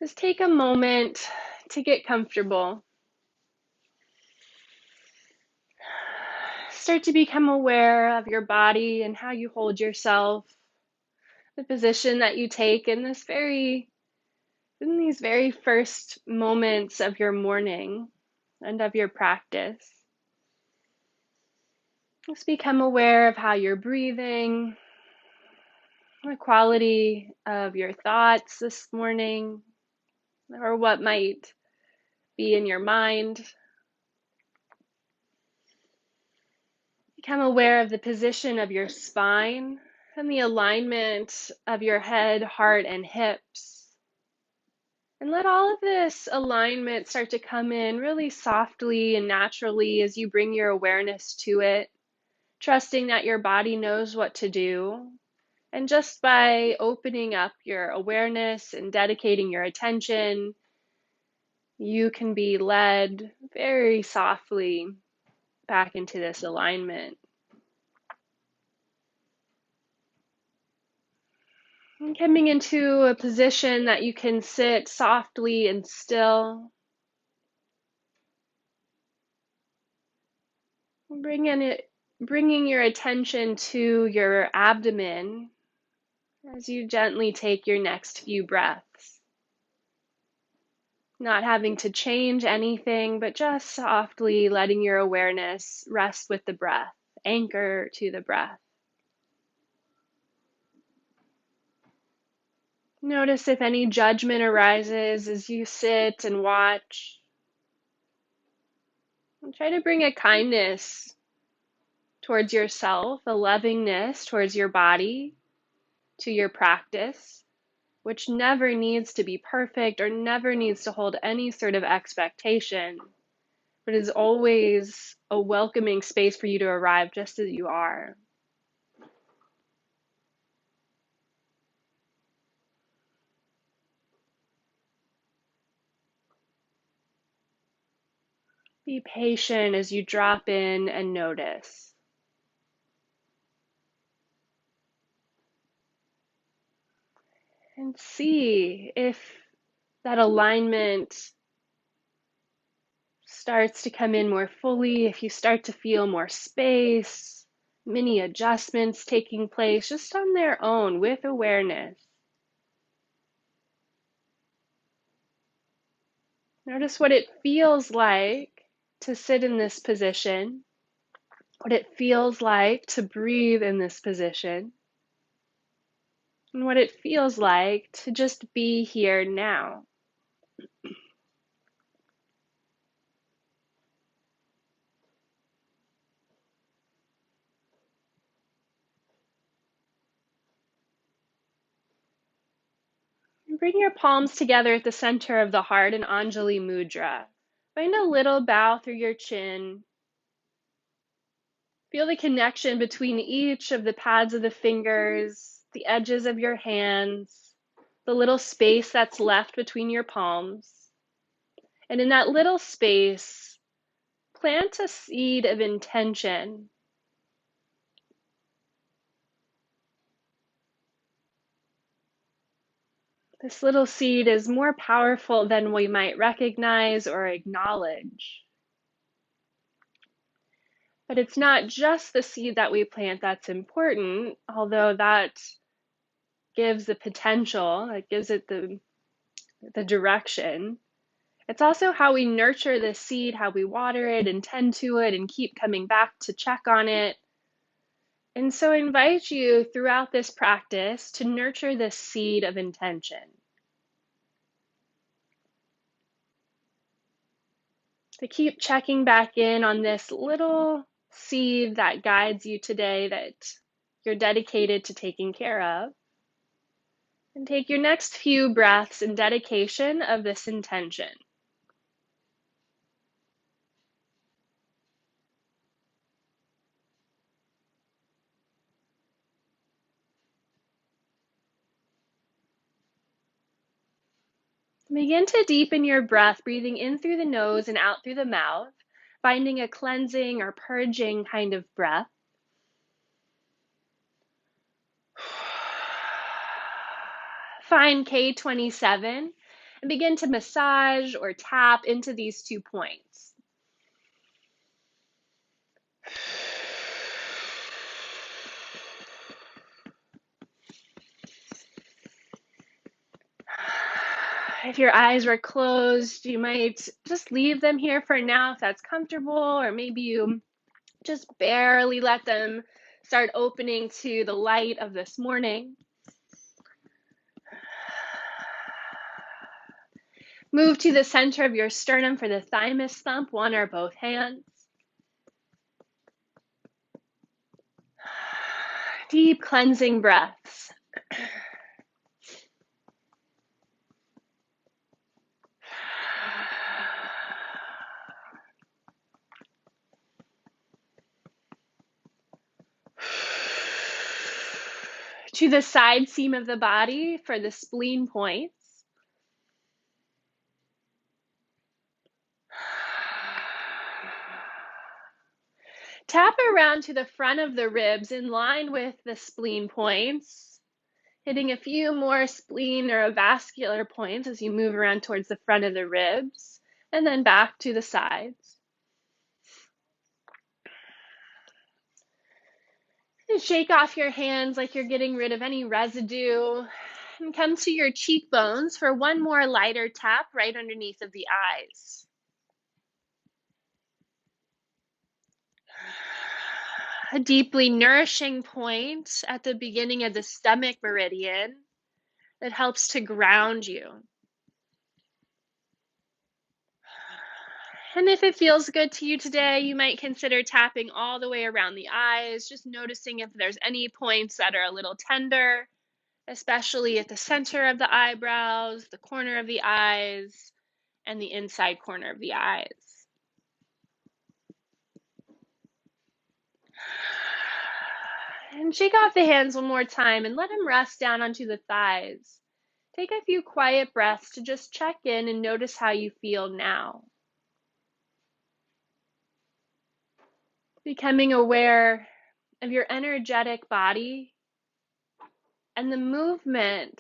Just take a moment to get comfortable. Start to become aware of your body and how you hold yourself, the position that you take in these very first moments of your morning and of your practice. Just become aware of how you're breathing, the quality of your thoughts this morning, or what might be in your mind. Become aware of the position of your spine and the alignment of your head, heart, and hips. And let all of this alignment start to come in really softly and naturally as you bring your awareness to it, trusting that your body knows what to do. And just by opening up your awareness and dedicating your attention, you can be led very softly back into this alignment. And coming into a position that you can sit softly and still. Bringing your attention to your abdomen as you gently take your next few breaths. Not having to change anything, but just softly letting your awareness rest with the breath, anchor to the breath. Notice if any judgment arises as you sit and watch. And try to bring a kindness towards yourself, a lovingness towards your body, to your practice, which never needs to be perfect or never needs to hold any sort of expectation, but is always a welcoming space for you to arrive just as you are. Be patient as you drop in and notice. And see if that alignment starts to come in more fully, if you start to feel more space, mini adjustments taking place just on their own with awareness. Notice what it feels like to sit in this position, what it feels like to breathe in this position, and what it feels like to just be here now. Bring your palms together at the center of the heart in Anjali Mudra. Find a little bow through your chin. Feel the connection between each of the pads of the fingers, the edges of your hands, the little space that's left between your palms. And in that little space, plant a seed of intention. This little seed is more powerful than we might recognize or acknowledge. But it's not just the seed that we plant that's important, although that gives the potential, that gives it the direction. It's also how we nurture the seed, how we water it and tend to it and keep coming back to check on it. And so I invite you throughout this practice to nurture this seed of intention. To keep checking back in on this little seed that guides you today that you're dedicated to taking care of. And take your next few breaths in dedication of this intention. Begin to deepen your breath, breathing in through the nose and out through the mouth, finding a cleansing or purging kind of breath. Find K27 and begin to massage or tap into these 2 points. If your eyes were closed, you might just leave them here for now if that's comfortable, or maybe you just barely let them start opening to the light of this morning. Move to the center of your sternum for the thymus thump, one or both hands. Deep cleansing breaths. To the side seam of the body for the spleen points. Tap around to the front of the ribs in line with the spleen points, hitting a few more spleen or vascular points as you move around towards the front of the ribs, and then back to the sides. And shake off your hands like you're getting rid of any residue, and come to your cheekbones for one more lighter tap right underneath of the eyes. A deeply nourishing point at the beginning of the stomach meridian that helps to ground you. And if it feels good to you today, you might consider tapping all the way around the eyes, just noticing if there's any points that are a little tender, especially at the center of the eyebrows, the corner of the eyes, and the inside corner of the eyes. And shake off the hands one more time and let them rest down onto the thighs. Take a few quiet breaths to just check in and notice how you feel now. Becoming aware of your energetic body and the movement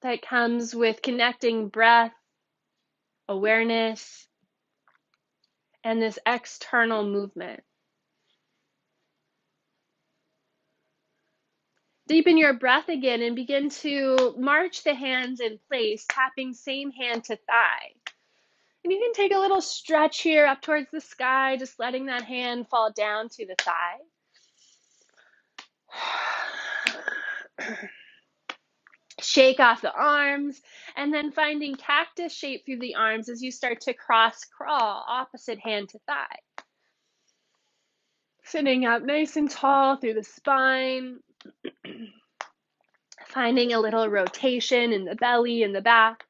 that comes with connecting breath, awareness, and this external movement. Deepen your breath again and begin to march the hands in place, tapping same hand to thigh. And you can take a little stretch here up towards the sky, just letting that hand fall down to the thigh. Shake off the arms, and then finding cactus shape through the arms as you start to cross crawl, opposite hand to thigh. Sitting up nice and tall through the spine. Finding a little rotation in the belly and the back.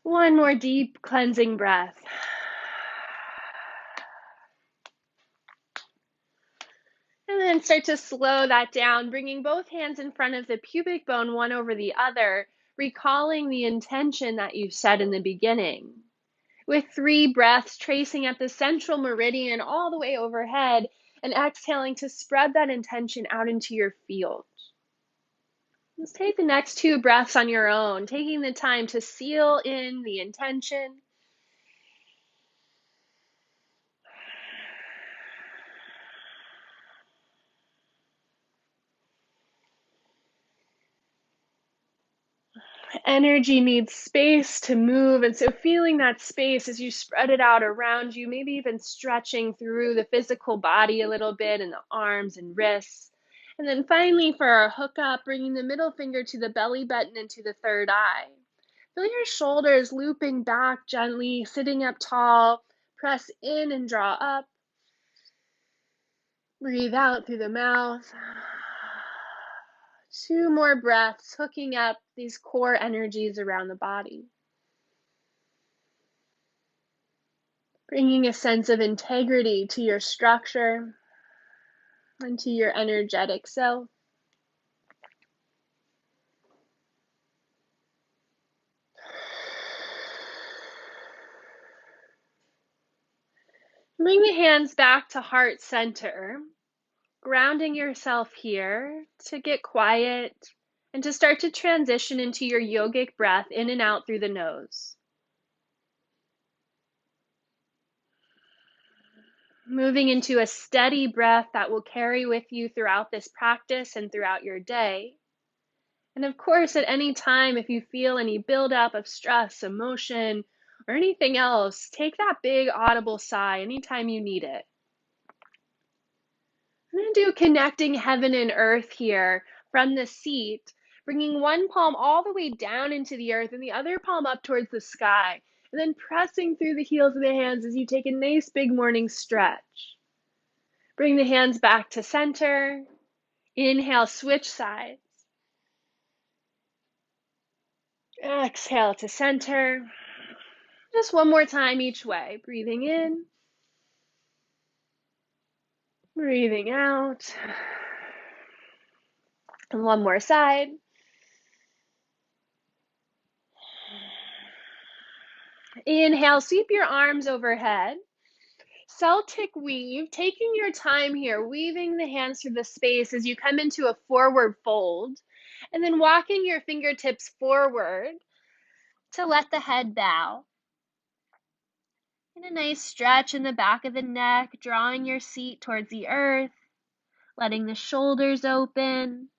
One more deep cleansing breath. And then start to slow that down, bringing both hands in front of the pubic bone, one over the other, recalling the intention that you set in the beginning. With 3 breaths, tracing at the central meridian all the way overhead, and exhaling to spread that intention out into your field. Let's take the next 2 breaths on your own, taking the time to seal in the intention. Energy needs space to move, and so feeling that space as you spread it out around you, maybe even stretching through the physical body a little bit in the arms and wrists. And then finally, for our hookup, bringing the middle finger to the belly button and to the third eye. Feel your shoulders looping back gently, sitting up tall. Press in and draw up. Breathe out through the mouth. 2 more breaths, hooking up these core energies around the body. Bringing a sense of integrity to your structure and to your energetic self. Bring the hands back to heart center, grounding yourself here to get quiet and to start to transition into your yogic breath in and out through the nose. Moving into a steady breath that will carry with you throughout this practice and throughout your day. And of course, at any time, if you feel any buildup of stress, emotion, or anything else, take that big audible sigh anytime you need it. I'm going to do connecting heaven and earth here from the seat, bringing one palm all the way down into the earth and the other palm up towards the sky, and then pressing through the heels of the hands as you take a nice big morning stretch. Bring the hands back to center. Inhale, switch sides. Exhale to center. Just one more time each way. Breathing in, breathing out. And one more side. Inhale, sweep your arms overhead. Celtic weave, taking your time here, weaving the hands through the space as you come into a forward fold, and then walking your fingertips forward to let the head bow. And a nice stretch in the back of the neck, drawing your seat towards the earth, letting the shoulders open.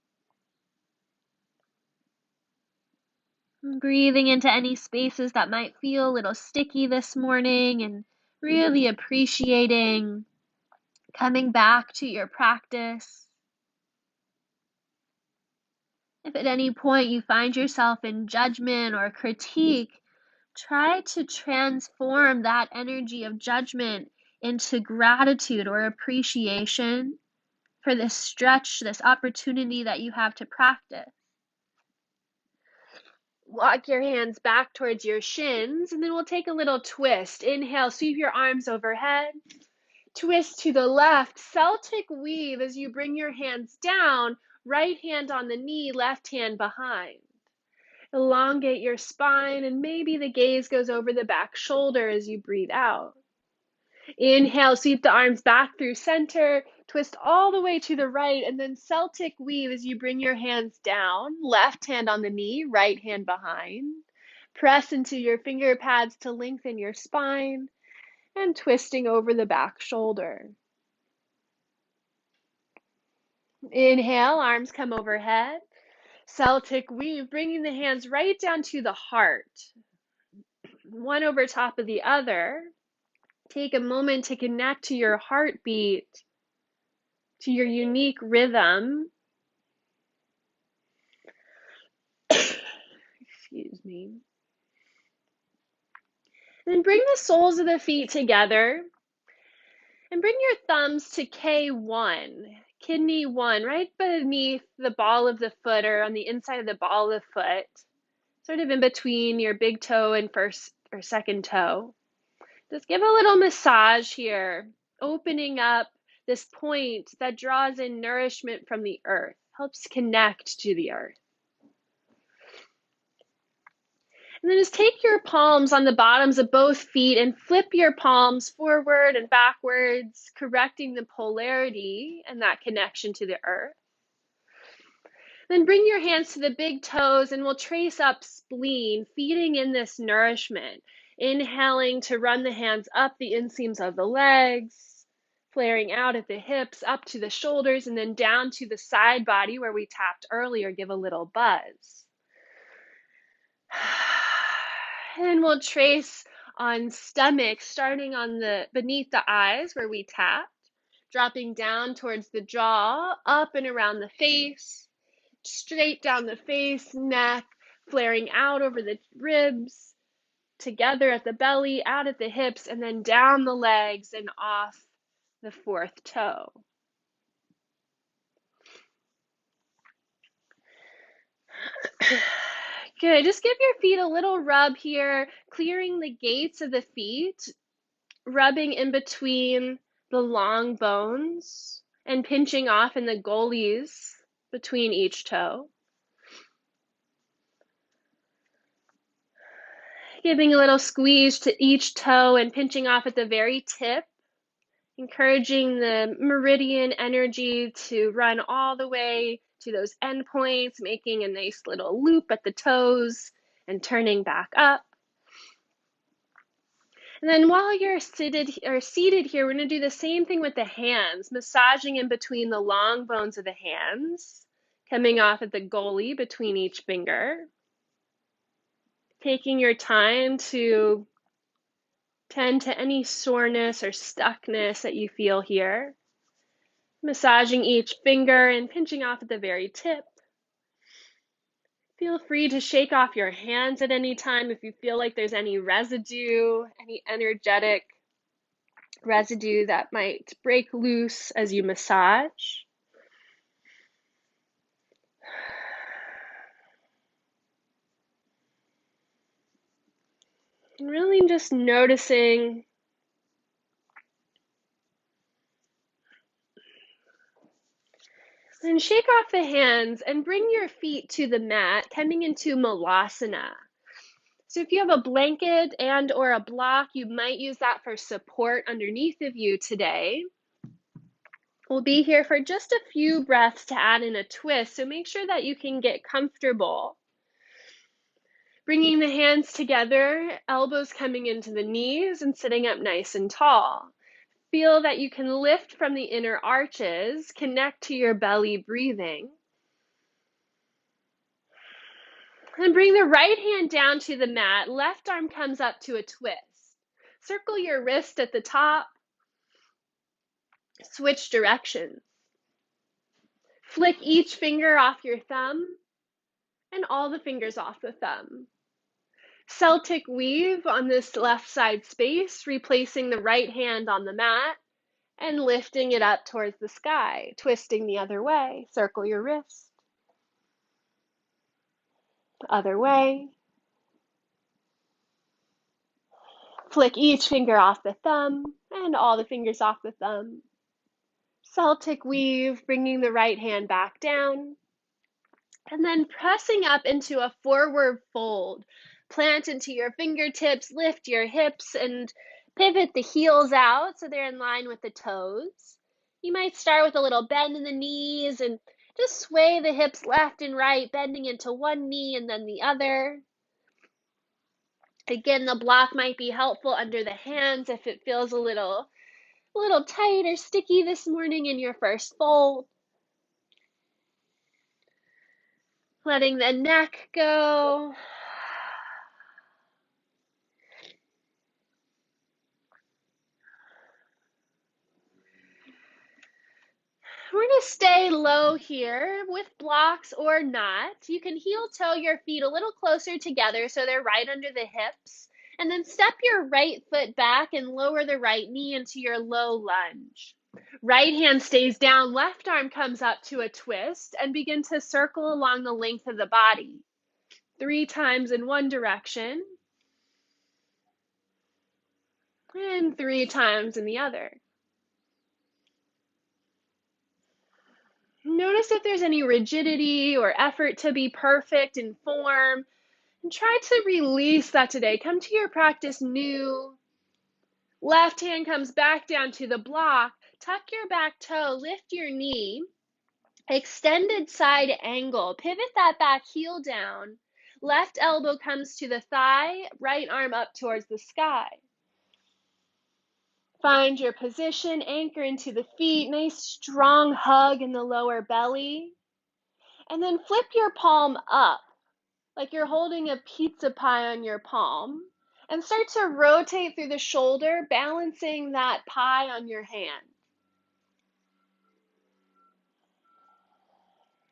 Breathing into any spaces that might feel a little sticky this morning and really appreciating coming back to your practice. If at any point you find yourself in judgment or critique, try to transform that energy of judgment into gratitude or appreciation for this stretch, this opportunity that you have to practice. Walk your hands back towards your shins, and then we'll take a little twist. Inhale, sweep your arms overhead. Twist to the left, Celtic weave as you bring your hands down, right hand on the knee, left hand behind. Elongate your spine, and maybe the gaze goes over the back shoulder as you breathe out. Inhale, sweep the arms back through center, twist all the way to the right, and then Celtic weave as you bring your hands down, left hand on the knee, right hand behind. Press into your finger pads to lengthen your spine, and twisting over the back shoulder. Inhale, arms come overhead. Celtic weave, bringing the hands right down to the heart, one over top of the other. Take a moment to connect to your heartbeat, to your unique rhythm. Excuse me. Then bring the soles of the feet together and bring your thumbs to K1, kidney 1, right beneath the ball of the foot or on the inside of the ball of the foot, sort of in between your big toe and first or second toe. Just give a little massage here, opening up this point that draws in nourishment from the earth, helps connect to the earth. And then just take your palms on the bottoms of both feet and flip your palms forward and backwards, correcting the polarity and that connection to the earth. Then bring your hands to the big toes and we'll trace up spleen, feeding in this nourishment. Inhaling to run the hands up the inseams of the legs, flaring out at the hips, up to the shoulders, and then down to the side body where we tapped earlier, give a little buzz. And we'll trace on stomach, starting on the beneath the eyes where we tapped, dropping down towards the jaw, up and around the face, straight down the face, neck, flaring out over the ribs, together at the belly, out at the hips, and then down the legs and off the fourth toe. Good. Just give your feet a little rub here, clearing the gates of the feet, rubbing in between the long bones and pinching off in the goalies between each toe. Giving a little squeeze to each toe and pinching off at the very tip encouraging the meridian energy to run all the way to those endpoints, making a nice little loop at the toes and turning back up. And then while you're seated here, we're going to do the same thing with the hands, massaging in between the long bones of the hands, coming off at the gully between each finger. Taking your time to tend to any soreness or stuckness that you feel here. Massaging each finger and pinching off at the very tip. Feel free to shake off your hands at any time if you feel like there's any residue, any energetic residue that might break loose as you massage. And really just noticing and shake off the hands and bring your feet to the mat, coming into Malasana. So if you have a blanket and or a block, you might use that for support underneath of you today. We'll be here for just a few breaths to add in a twist, so make sure that you can get comfortable. Bringing the hands together, elbows coming into the knees and sitting up nice and tall. Feel that you can lift from the inner arches, connect to your belly breathing. And bring the right hand down to the mat, left arm comes up to a twist. Circle your wrist at the top, switch directions. Flick each finger off your thumb and all the fingers off the thumb. Celtic weave on this left side space, replacing the right hand on the mat and lifting it up towards the sky, twisting the other way. Circle your wrist. Other way. Flick each finger off the thumb and all the fingers off the thumb. Celtic weave, bringing the right hand back down. And then pressing up into a forward fold. Plant into your fingertips, lift your hips, and pivot the heels out so they're in line with the toes. You might start with a little bend in the knees and just sway the hips left and right, bending into one knee and then the other. Again, the block might be helpful under the hands if it feels a little tight or sticky this morning in your first fold. Letting the neck go. We're going to stay low here with blocks or not. You can heel toe your feet a little closer together so they're right under the hips. And then step your right foot back and lower the right knee into your low lunge. Right hand stays down, left arm comes up to a twist and begin to circle along the length of the body. 3 times in one direction and 3 times in the other. Notice if there's any rigidity or effort to be perfect in form, and try to release that today. Come to your practice new. Left hand comes back down to the block. Tuck your back toe, lift your knee. Extended side angle. Pivot that back heel down. Left elbow comes to the thigh, right arm up towards the sky. Find your position, anchor into the feet, nice strong hug in the lower belly. And then flip your palm up, like you're holding a pizza pie on your palm. And start to rotate through the shoulder, balancing that pie on your hand.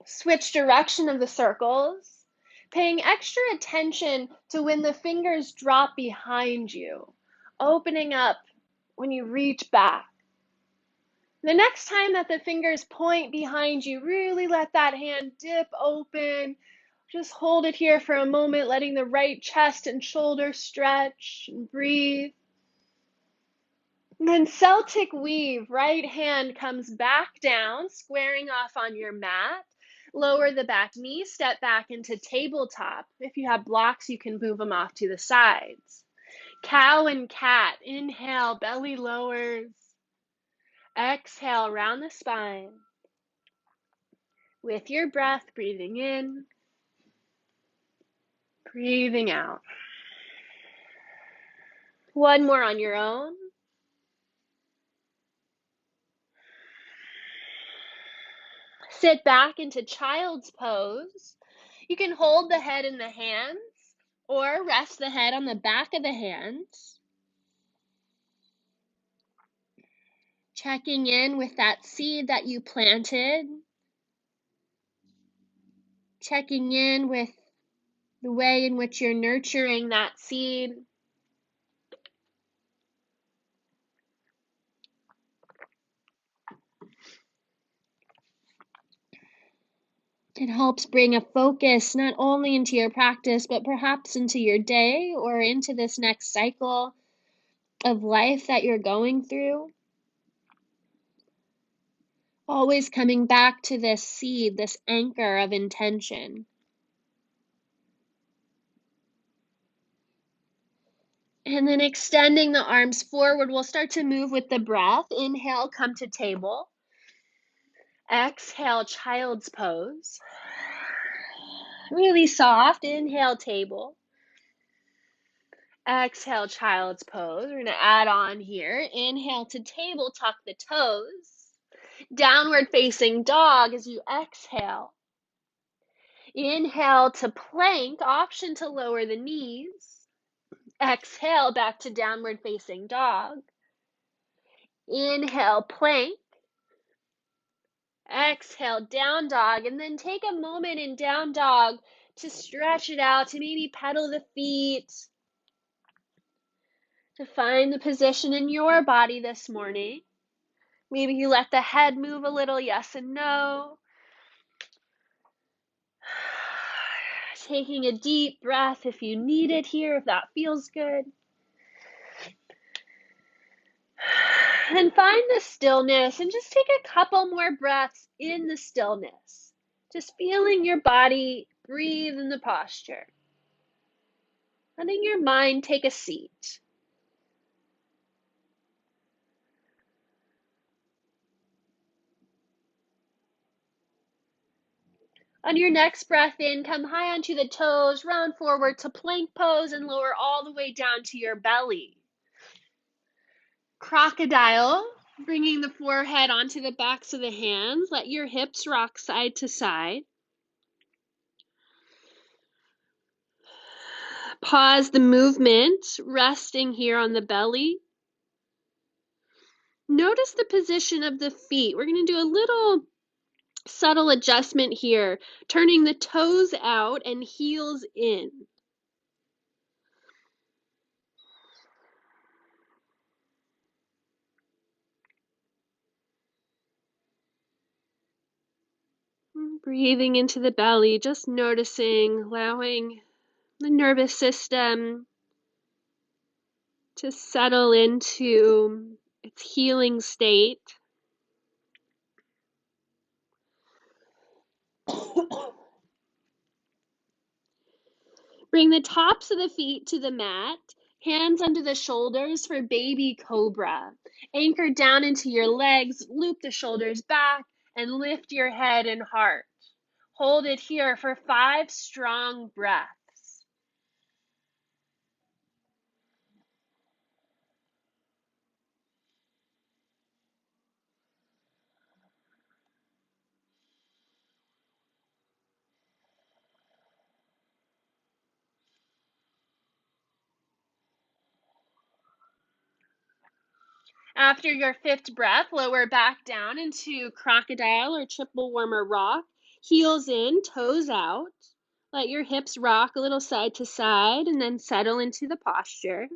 Switch direction of the circles, paying extra attention to when the fingers drop behind you, opening up when you reach back. The next time that the fingers point behind you, really let that hand dip open. Just hold it here for a moment, letting the right chest and shoulder stretch and breathe. And then Celtic weave, right hand comes back down, squaring off on your mat. Lower the back knee, step back into tabletop. If you have blocks, you can move them off to the sides. Cow and cat, inhale, belly lowers. Exhale around the spine. With your breath, breathing in, breathing out. One more on your own. Sit back into child's pose. You can hold the head in the hands or rest the head on the back of the hands. Checking in with that seed that you planted. Checking in with the way in which you're nurturing that seed. It helps bring a focus not only into your practice, but perhaps into your day or into this next cycle of life that you're going through. Always coming back to this seed, this anchor of intention. And then extending the arms forward, we'll start to move with the breath. Inhale, come to table. Exhale, child's pose. Really soft. Inhale, table. Exhale, child's pose. We're going to add on here. Inhale to table, tuck the toes. Downward facing dog as you exhale. Inhale to plank, option to lower the knees. Exhale, back to downward facing dog. Inhale, plank. Exhale, down dog, and then take a moment in down dog to stretch it out, to maybe pedal the feet, to find the position in your body this morning. Maybe you let the head move a little, yes and no. Taking a deep breath if you need it here, if that feels good. And find the stillness and just take a couple more breaths in the stillness. Just feeling your body breathe in the posture. Letting your mind take a seat. On your next breath in, come high onto the toes, round forward to plank pose and lower all the way down to your belly. Crocodile, bringing the forehead onto the backs of the hands. Let your hips rock side to side. Pause the movement, resting here on the belly. Notice the position of the feet. We're going to do a little subtle adjustment here, turning the toes out and heels in. Breathing into the belly, just noticing, allowing the nervous system to settle into its healing state. Bring the tops of the feet to the mat, hands under the shoulders for baby cobra. Anchor down into your legs, loop the shoulders back, and lift your head and heart. Hold it here for 5 strong breaths. After your 5th breath, lower back down into crocodile or triple warmer rock. Heels in, toes out. Let your hips rock a little side to side and then settle into the posture.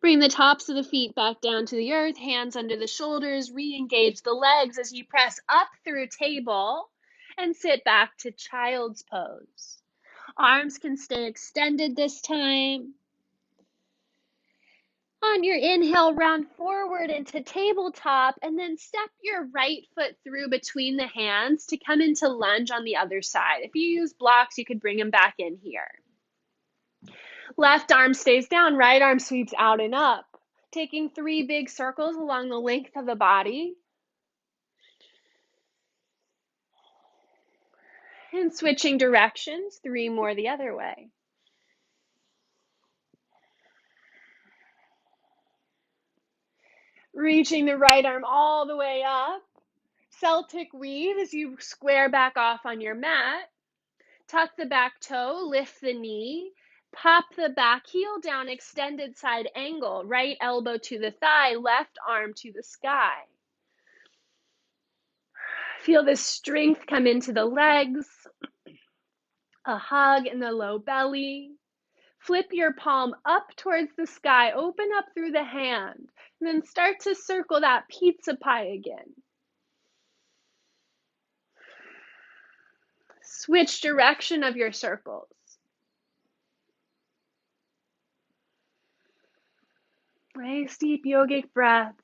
Bring the tops of the feet back down to the earth, hands under the shoulders, re-engage the legs as you press up through table and sit back to child's pose. Arms can stay extended this time. On your inhale, round forward into tabletop, and then step your right foot through between the hands to come into lunge on the other side. If you use blocks, you could bring them back in here. Left arm stays down, right arm sweeps out and up, taking 3 big circles along the length of the body. And switching directions, 3 more the other way. Reaching the right arm all the way up. Celtic weave as you square back off on your mat. Tuck the back toe, lift the knee, pop the back heel down, extended side angle, right elbow to the thigh, left arm to the sky. Feel the strength come into the legs, a hug in the low belly. Flip your palm up towards the sky, open up through the hand, and then start to circle that pizza pie again. Switch direction of your circles. Nice deep yogic breaths.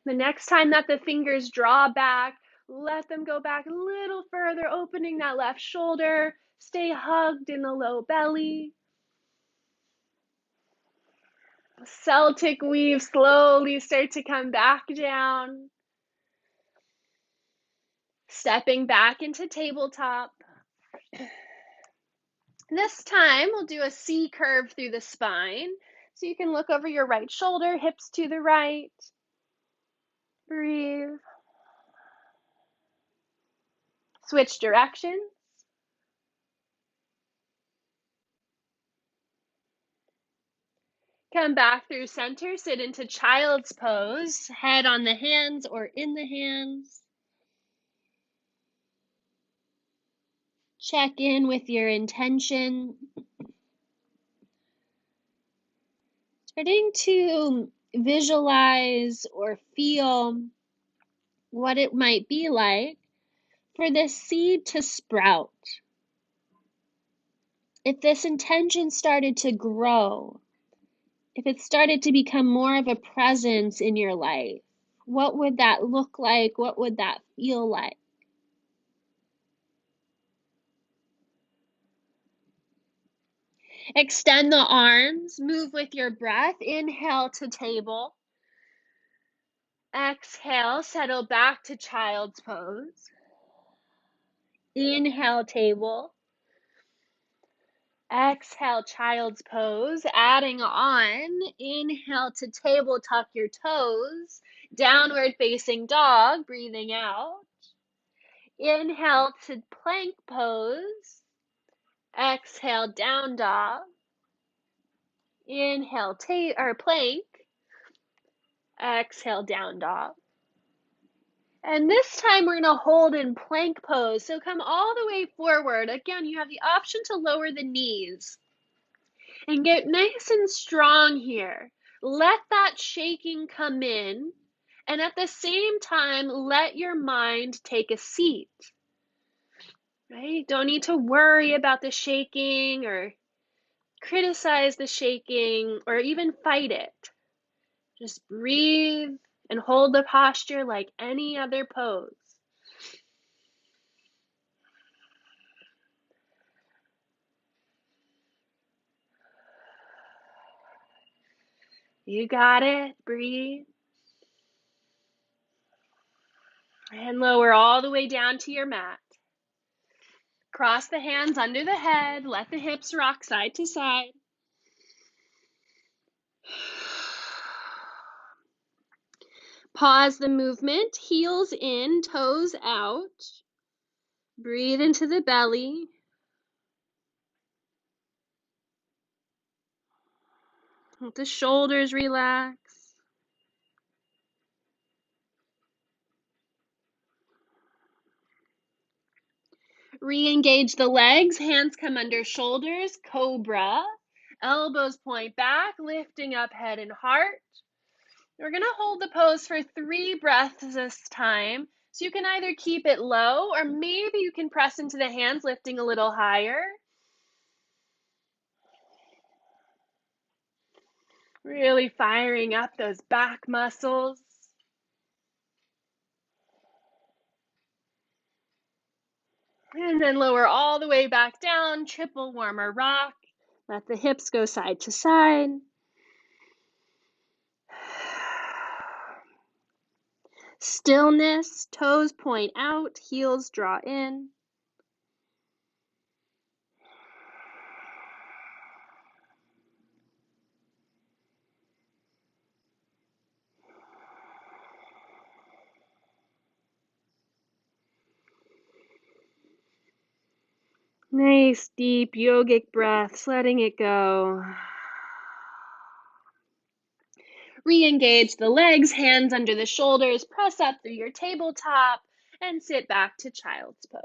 The next time that the fingers draw back, let them go back a little further, opening that left shoulder. Stay hugged in the low belly. Celtic weave, slowly start to come back down. Stepping back into tabletop. This time we'll do a C curve through the spine. So you can look over your right shoulder, hips to the right. Breathe. Switch directions. Come back through center, sit into child's pose, head on the hands or in the hands. Check in with your intention. Starting to visualize or feel what it might be like for this seed to sprout. If this intention started to grow, if it started to become more of a presence in your life, what would that look like? What would that feel like? Extend the arms, move with your breath. Inhale to table. Exhale, settle back to child's pose. Inhale, table. Exhale, child's pose. Adding on, inhale to table, tuck your toes. Downward facing dog, breathing out. Inhale to plank pose. Exhale, down dog. Inhale, plank. Exhale, down dog. And this time we're going to hold in plank pose. So come all the way forward. Again, you have the option to lower the knees and get nice and strong here. Let that shaking come in, and at the same time, let your mind take a seat. Right? Don't need to worry about the shaking or criticize the shaking or even fight it. Just breathe and hold the posture like any other pose. You got it. Breathe. And lower all the way down to your mat. Cross the hands under the head. Let the hips rock side to side. Pause the movement. Heels in, toes out. Breathe into the belly. Let the shoulders relax. Re-engage the legs. Hands come under shoulders. Cobra. Elbows point back, lifting up head and heart. We're going to hold the pose for 3 breaths this time. So you can either keep it low or maybe you can press into the hands, lifting a little higher. Really firing up those back muscles. And then lower all the way back down, triple warmer rock. Let the hips go side to side. Stillness, toes point out, heels draw in. Nice, deep yogic breaths, letting it go. Re-engage the legs, hands under the shoulders, press up through your tabletop, and sit back to child's pose.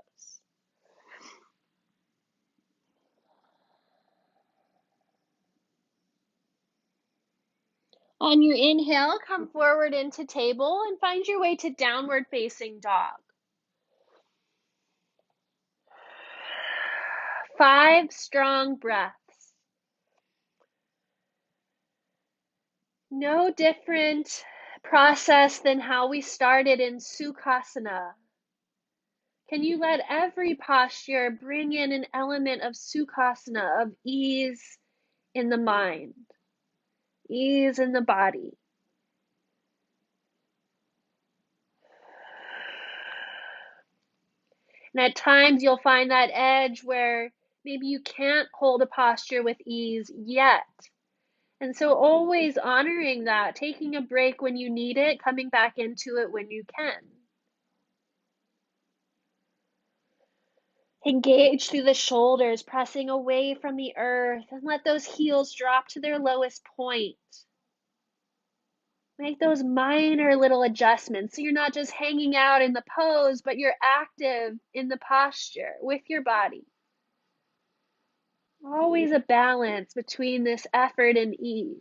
On your inhale, come forward into table and find your way to downward facing dog. 5 strong breaths. No different process than how we started in Sukhasana. Can you let every posture bring in an element of Sukhasana, of ease in the mind, ease in the body? And at times you'll find that edge where maybe you can't hold a posture with ease yet. And so always honoring that, taking a break when you need it, coming back into it when you can. Engage through the shoulders, pressing away from the earth, and let those heels drop to their lowest point. Make those minor little adjustments so you're not just hanging out in the pose, but you're active in the posture with your body. Always a balance between this effort and ease.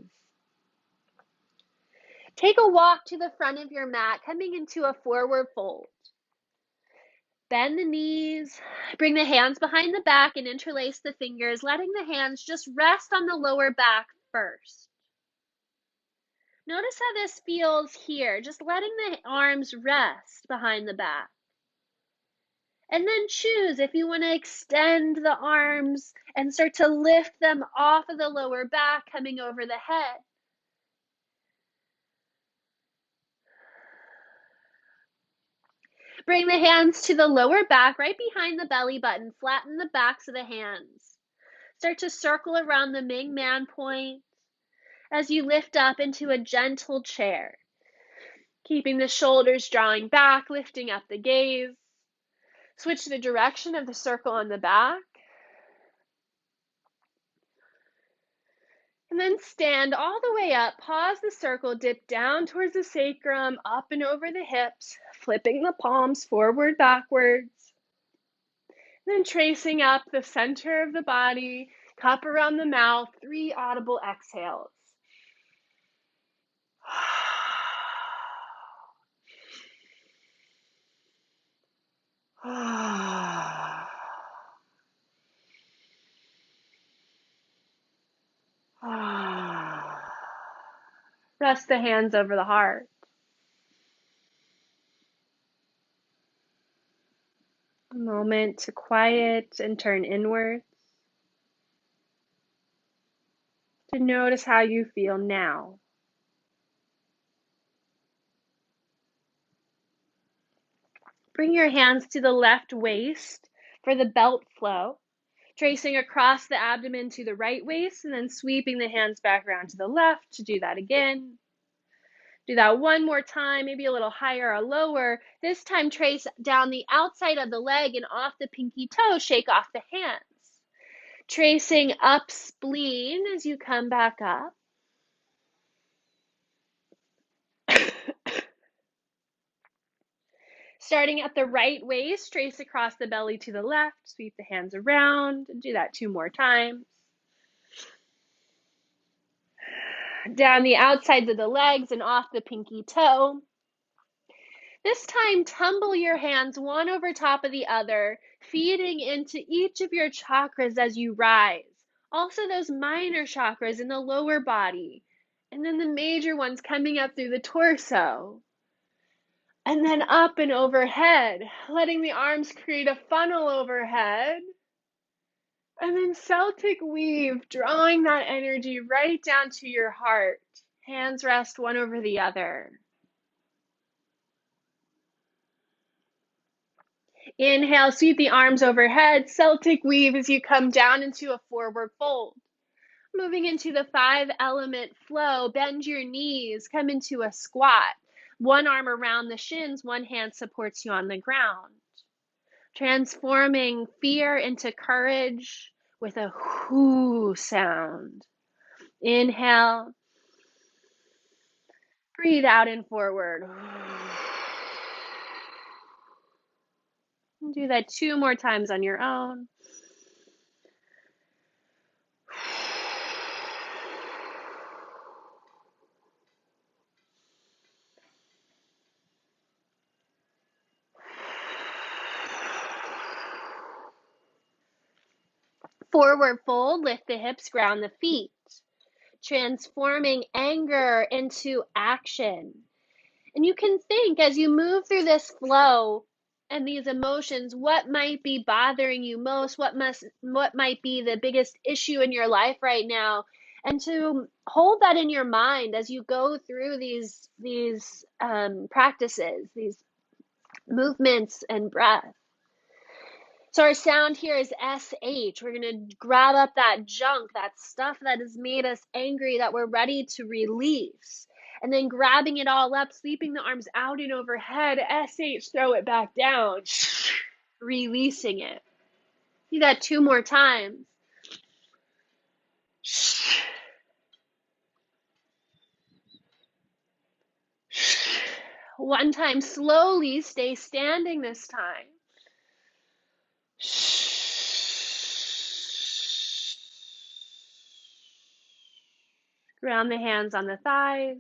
Take a walk to the front of your mat, coming into a forward fold. Bend the knees, bring the hands behind the back and interlace the fingers, letting the hands just rest on the lower back first. Notice how this feels here, just letting the arms rest behind the back. And then choose if you want to extend the arms and start to lift them off of the lower back, coming over the head. Bring the hands to the lower back, right behind the belly button. Flatten the backs of the hands. Start to circle around the Ming Man point as you lift up into a gentle chair. Keeping the shoulders drawing back, lifting up the gaze. Switch the direction of the circle on the back. And then stand all the way up, pause the circle, dip down towards the sacrum, up and over the hips, flipping the palms forward, backwards. Then tracing up the center of the body, cup around the mouth, 3 audible exhales. Rest the hands over the heart. A moment to quiet and turn inward. To notice how you feel now. Bring your hands to the left waist for the belt flow. Tracing across the abdomen to the right waist and then sweeping the hands back around to the left to do that again. Do that one more time, maybe a little higher or lower. This time trace down the outside of the leg and off the pinky toe, shake off the hands. Tracing up spleen as you come back up. Starting at the right waist, trace across the belly to the left, sweep the hands around, do that 2 more times. Down the outsides of the legs and off the pinky toe. This time, tumble your hands one over top of the other, feeding into each of your chakras as you rise. Also those minor chakras in the lower body, And then the major ones coming up through the torso. And then up and overhead, letting the arms create a funnel overhead. And then Celtic weave, drawing that energy right down to your heart. Hands rest one over the other. Inhale, sweep the arms overhead. Celtic weave as you come down into a forward fold. Moving into the 5-element flow, bend your knees, come into a squat. One arm around the shins, one hand supports you on the ground. Transforming fear into courage with a whoo sound. Inhale. Breathe out and forward. Do that 2 more times on your own. Forward fold, lift the hips, ground the feet. Transforming anger into action. And you can think as you move through this flow and these emotions, what might be bothering you most, what might be the biggest issue in your life right now, and to hold that in your mind as you go through these practices, these movements and breath. So our sound here is SH. We're going to grab up that junk, that stuff that has made us angry that we're ready to release. And then grabbing it all up, sweeping the arms out and overhead. SH, throw it back down. Releasing it. Do that 2 more times. One time, slowly, stay standing this time. Ground the hands on the thighs.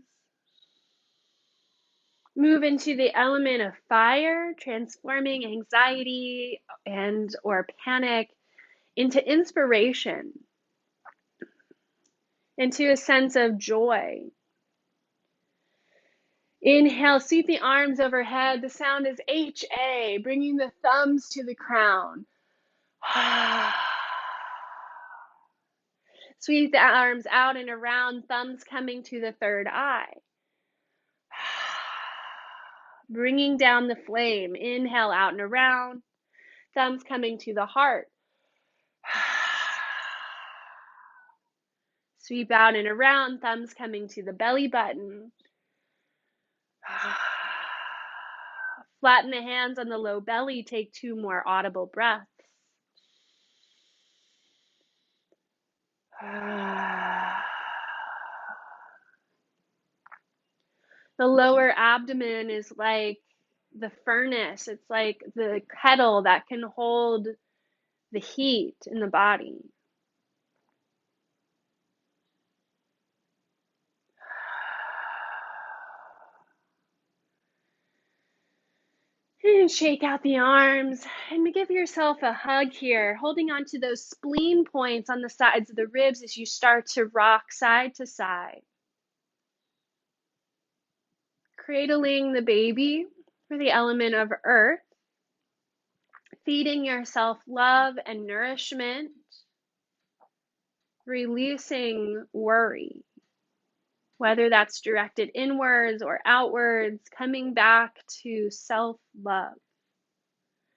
Move into the element of fire, transforming anxiety and or panic into inspiration, into a sense of joy. Inhale, sweep the arms overhead. The sound is HA, bringing the thumbs to the crown. Sweep the arms out and around, thumbs coming to the third eye. Bringing down the flame. Inhale, out and around, thumbs coming to the heart. Sweep out and around, thumbs coming to the belly button. Flatten the hands on the low belly. Take 2 more audible breaths. The lower abdomen is like the furnace. It's like the kettle that can hold the heat in the body. And shake out the arms and give yourself a hug here, holding on to those spleen points on the sides of the ribs as you start to rock side to side. Cradling the baby for the element of earth, feeding yourself love and nourishment, releasing worry, whether that's directed inwards or outwards, coming back to self-love,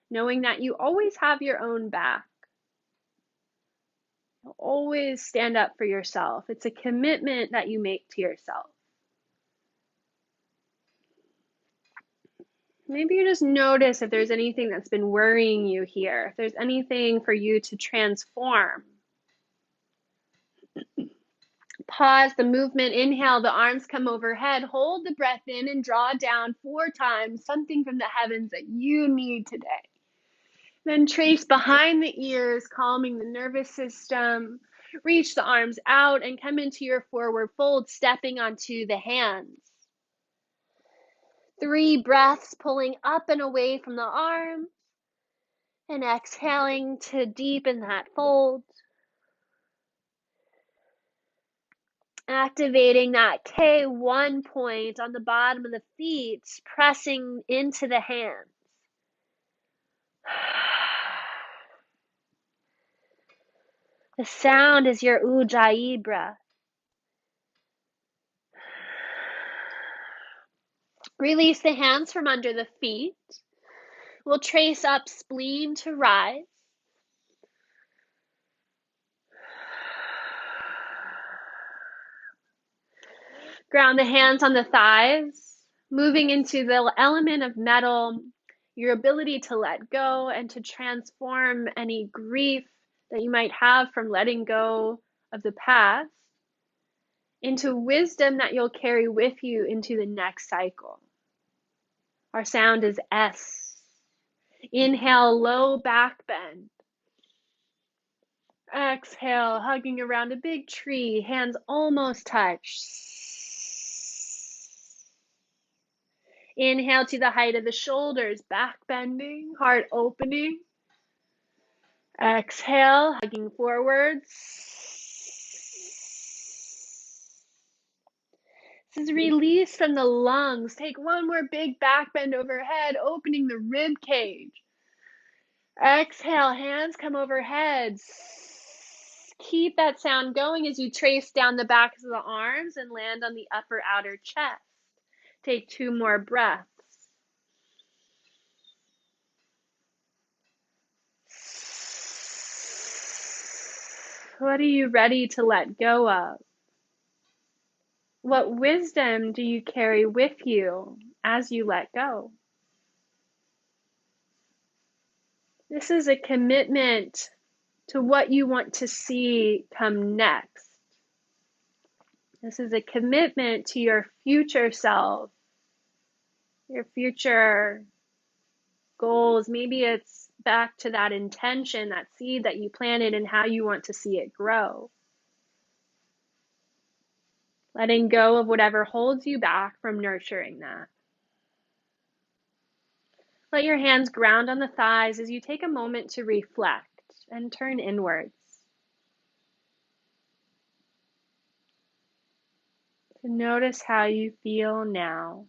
knowing that you always have your own back. You'll always stand up for yourself. It's a commitment that you make to yourself. Maybe you just notice if there's anything that's been worrying you here, if there's anything for you to transform. Pause the movement. Inhale, the arms come overhead. Hold the breath in and draw down 4 times, something from the heavens that you need today. Then trace behind the ears, calming the nervous system. Reach the arms out and come into your forward fold, stepping onto the hands. 3 breaths, pulling up and away from the arms. And exhaling to deepen that fold. Activating that K1 point on the bottom of the feet, pressing into the hands. The sound is your Ujjayi breath. Release the hands from under the feet. We'll trace up spleen to rise. Ground the hands on the thighs, moving into the element of metal, your ability to let go and to transform any grief that you might have from letting go of the past into wisdom that you'll carry with you into the next cycle. Our sound is S. Inhale, low back bend. Exhale, hugging around a big tree, hands almost touch. Inhale to the height of the shoulders, back bending, heart opening. Exhale, hugging forwards. This is release from the lungs. Take one more big back bend overhead, opening the rib cage. Exhale, hands come overhead. Keep that sound going as you trace down the backs of the arms and land on the upper outer chest. Take 2 more breaths. What are you ready to let go of? What wisdom do you carry with you as you let go? This is a commitment to what you want to see come next. This is a commitment to your future self, your future goals. Maybe it's back to that intention, that seed that you planted, and how you want to see it grow. Letting go of whatever holds you back from nurturing that. Let your hands ground on the thighs as you take a moment to reflect and turn inwards. To notice how you feel now.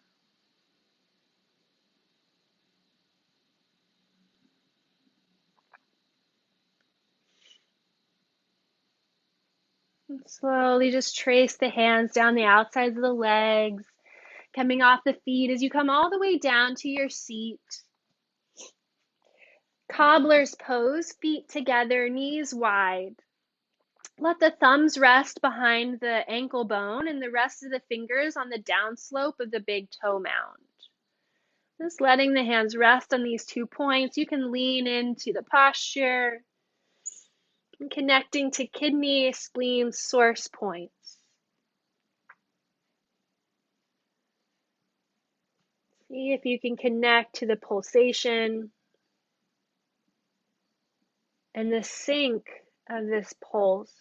And slowly just trace the hands down the outsides of the legs, coming off the feet as you come all the way down to your seat. Cobbler's pose, feet together, knees wide. Let the thumbs rest behind the ankle bone and the rest of the fingers on the down slope of the big toe mound. Just letting the hands rest on these 2 points. You can lean into the posture and connecting to kidney, spleen, source points. See if you can connect to the pulsation and the sync of this pulse.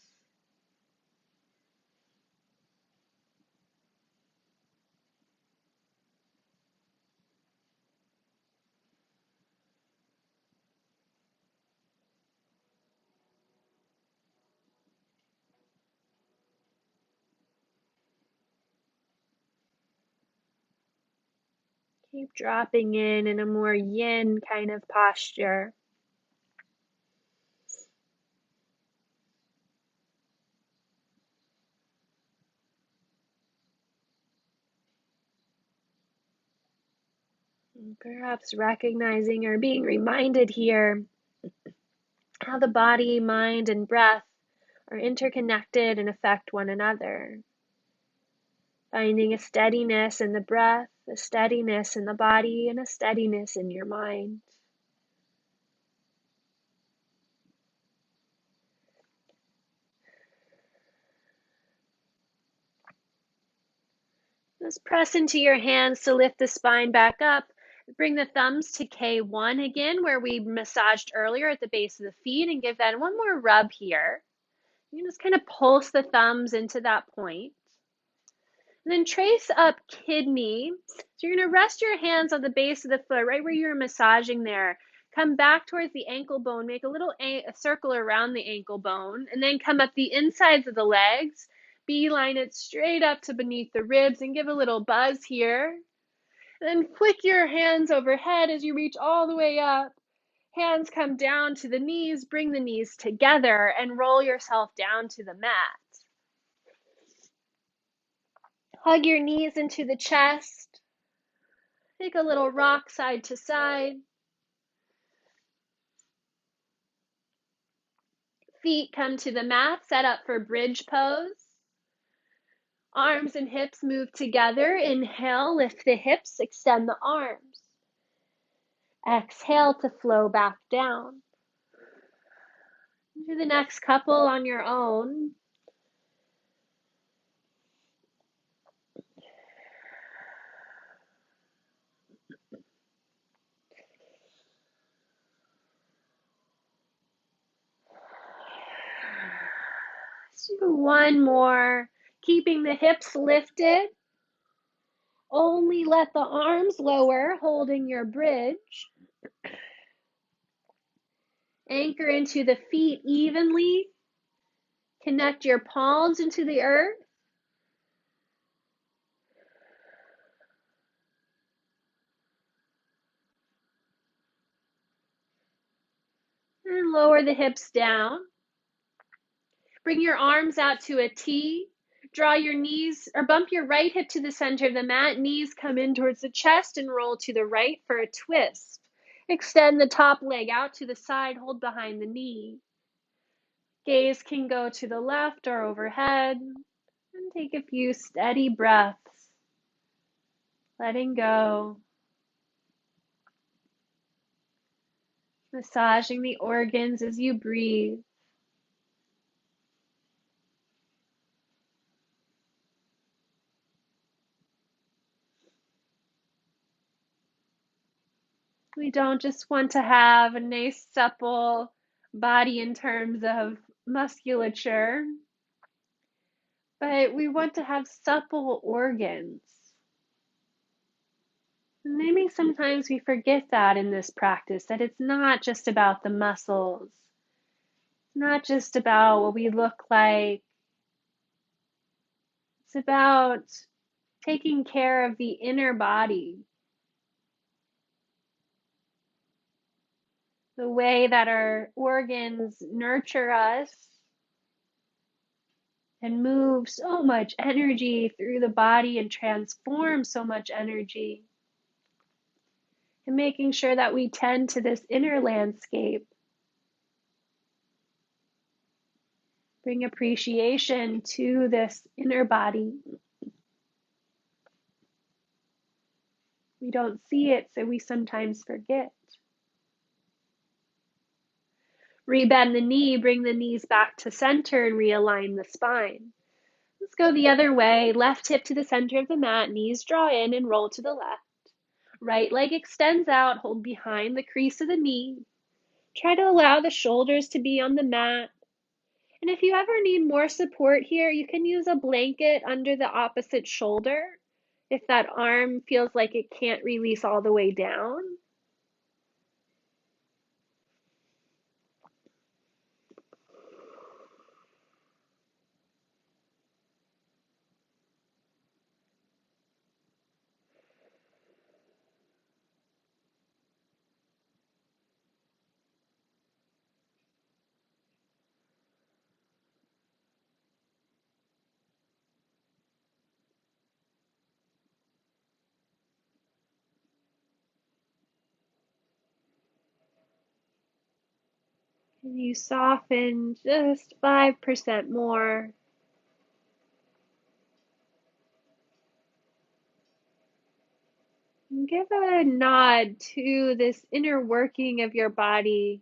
Keep dropping in a more yin kind of posture. And perhaps recognizing or being reminded here how the body, mind, and breath are interconnected and affect one another. Finding a steadiness in the breath, a steadiness in the body, and a steadiness in your mind. Just press into your hands to lift the spine back up. Bring the thumbs to K1 again, where we massaged earlier at the base of the feet, and give that one more rub here. You just kind of pulse the thumbs into that point. And then trace up kidney. So you're going to rest your hands on the base of the foot, right where you're massaging there. Come back towards the ankle bone, make a little circle around the ankle bone, and then come up the insides of the legs. beeline it straight up to beneath the ribs and give a little buzz here. And then flick your hands overhead as you reach all the way up. Hands come down to the knees, bring the knees together, and roll yourself down to the mat. Hug your knees into the chest. Take a little rock side to side. Feet come to the mat, set up for bridge pose. Arms and hips move together. Inhale, lift the hips, extend the arms. Exhale to flow back down. Do the next couple on your own. Let's do one more. Keeping the hips lifted. Only let the arms lower, holding your bridge. Anchor into the feet evenly. Connect your palms into the earth. And lower the hips down. Bring your arms out to a T. Draw your knees or bump your right hip to the center of the mat. Knees come in towards the chest and roll to the right for a twist. Extend the top leg out to the side. Hold behind the knee. Gaze can go to the left or overhead. And take a few steady breaths. Letting go. Massaging the organs as you breathe. We don't just want to have a nice supple body in terms of musculature, but we want to have supple organs. And maybe sometimes we forget that in this practice, that it's not just about the muscles. It's not just about what we look like. It's about taking care of the inner body. The way that our organs nurture us and move so much energy through the body and transform so much energy. And making sure that we tend to this inner landscape. Bring appreciation to this inner body. We don't see it, so we sometimes forget. Rebend the knee, bring the knees back to center and realign the spine. Let's go the other way. Left hip to the center of the mat, knees draw in and roll to the left. Right leg extends out, hold behind the crease of the knee. Try to allow the shoulders to be on the mat. And if you ever need more support here, you can use a blanket under the opposite shoulder if that arm feels like it can't release all the way down. And you soften just 5% more. And give a nod to this inner working of your body.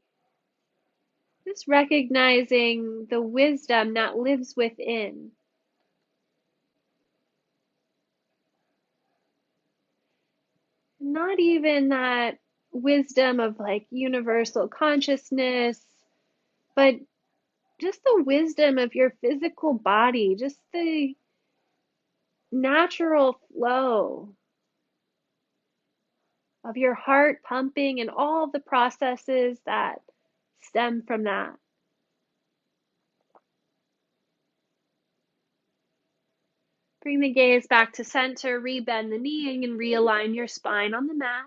Just recognizing the wisdom that lives within. Not even that wisdom of like universal consciousness, but just the wisdom of your physical body, just the natural flow of your heart pumping and all the processes that stem from that. Bring the gaze back to center, rebend the knee, and realign your spine on the mat.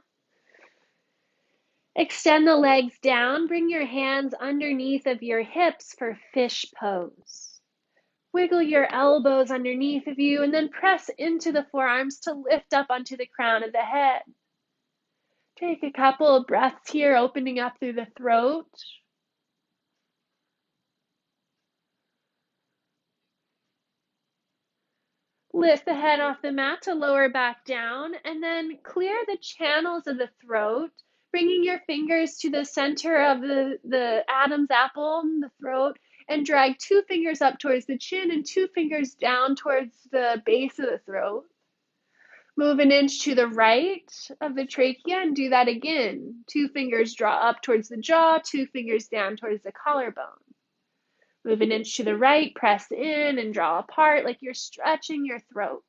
Extend the legs down, bring your hands underneath of your hips for fish pose. Wiggle your elbows underneath of you and then press into the forearms to lift up onto the crown of the head. Take a couple of breaths here, opening up through the throat. Lift the head off the mat to lower back down, and then clear the channels of the throat, bringing your fingers to the center of the Adam's apple, the throat, and drag 2 fingers up towards the chin and 2 fingers down towards the base of the throat. Move an inch to the right of the trachea and do that again. 2 fingers draw up towards the jaw, 2 fingers down towards the collarbone. Move an inch to the right, press in and draw apart like you're stretching your throat.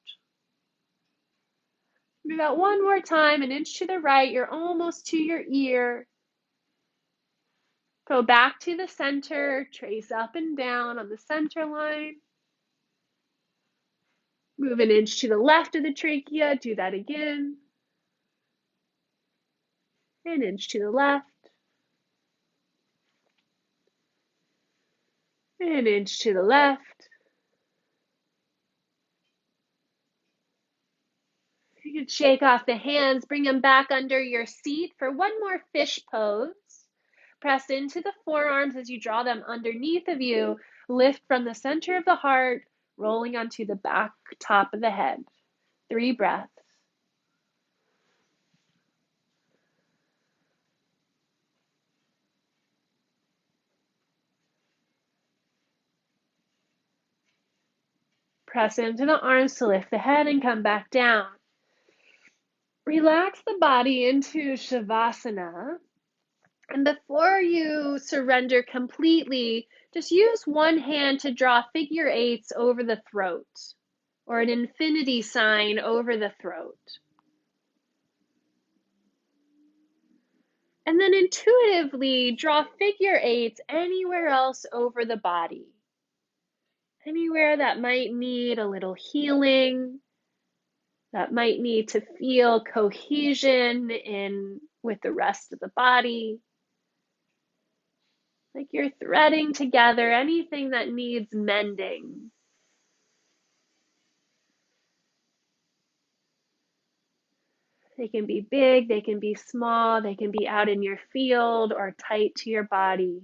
Do that one more time, an inch to the right, you're almost to your ear. Go back to the center, trace up and down on the center line. Move an inch to the left of the trachea, do that again. An inch to the left. An inch to the left. You can shake off the hands, bring them back under your seat for one more fish pose. Press into the forearms as you draw them underneath of you. Lift from the center of the heart, rolling onto the back top of the head. 3 breaths. Press into the arms to lift the head and come back down. Relax the body into Shavasana. And before you surrender completely, just use one hand to draw figure eights over the throat, or an infinity sign over the throat. And then intuitively draw figure eights anywhere else over the body. Anywhere that might need a little healing, that might need to feel cohesion in with the rest of the body. Like you're threading together anything that needs mending. They can be big, they can be small, they can be out in your field or tight to your body.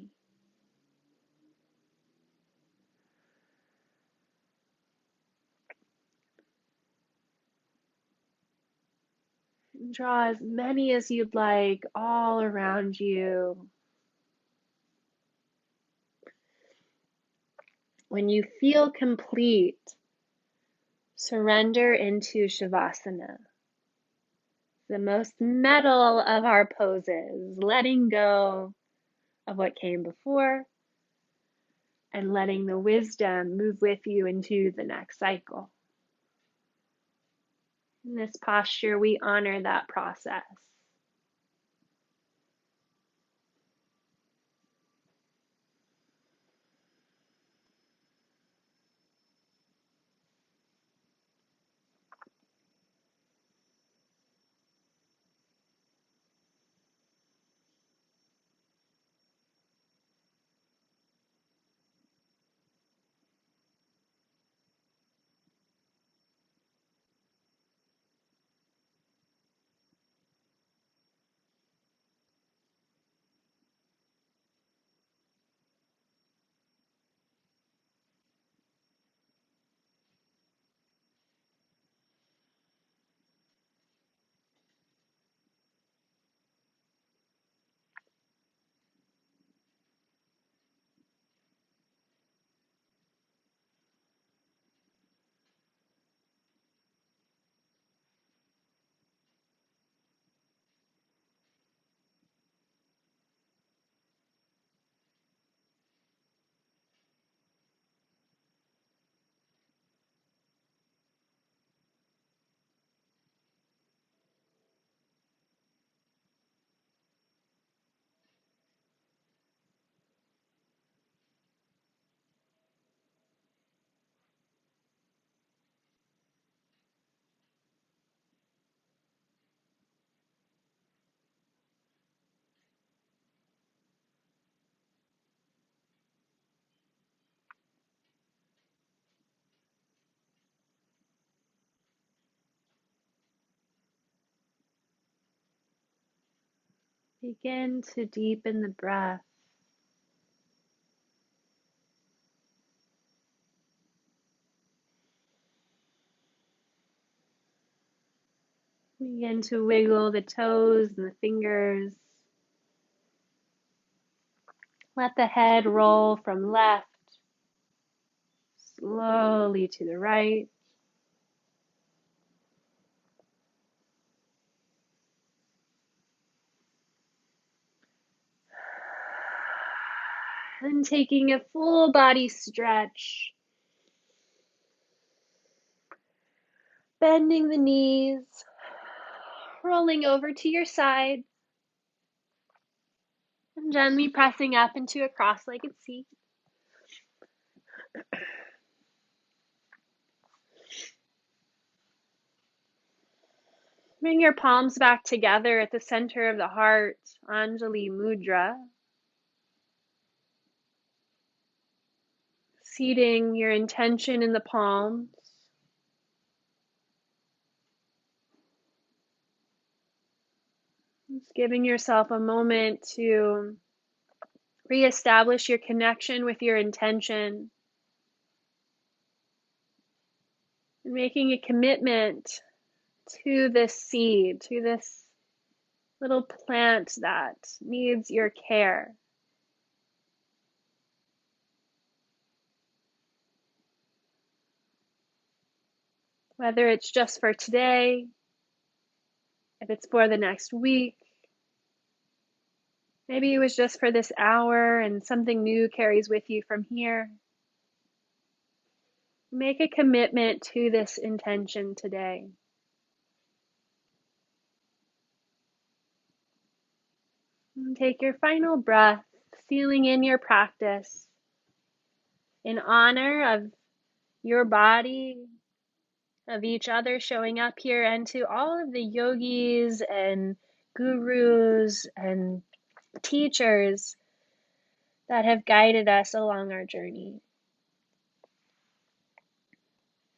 And draw as many as you'd like all around you. When you feel complete, surrender into Shavasana. The most metal of our poses, letting go of what came before and letting the wisdom move with you into the next cycle. In this posture, we honor that process. Begin to deepen the breath. Begin to wiggle the toes and the fingers. Let the head roll from left slowly to the right. And taking a full body stretch. Bending the knees. Rolling over to your side. And gently pressing up into a cross-legged seat. Bring your palms back together at the center of the heart, Anjali Mudra. Seating your intention in the palms. Just giving yourself a moment to reestablish your connection with your intention. And making a commitment to this seed, to this little plant that needs your care. Whether it's just for today, if it's for the next week, maybe it was just for this hour and something new carries with you from here. Make a commitment to this intention today. And take your final breath, sealing in your practice in honor of your body, of each other showing up here, and to all of the yogis and gurus and teachers that have guided us along our journey.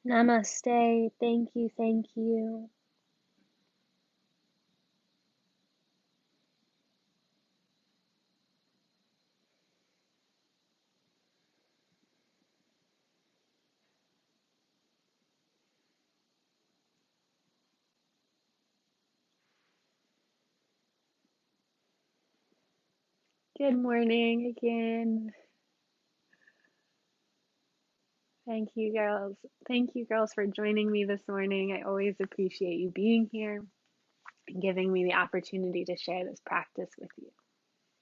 Namaste. Thank you. Thank you. Good morning again. Thank you, girls. Thank you, girls, for joining me this morning. I always appreciate you being here and giving me the opportunity to share this practice with you.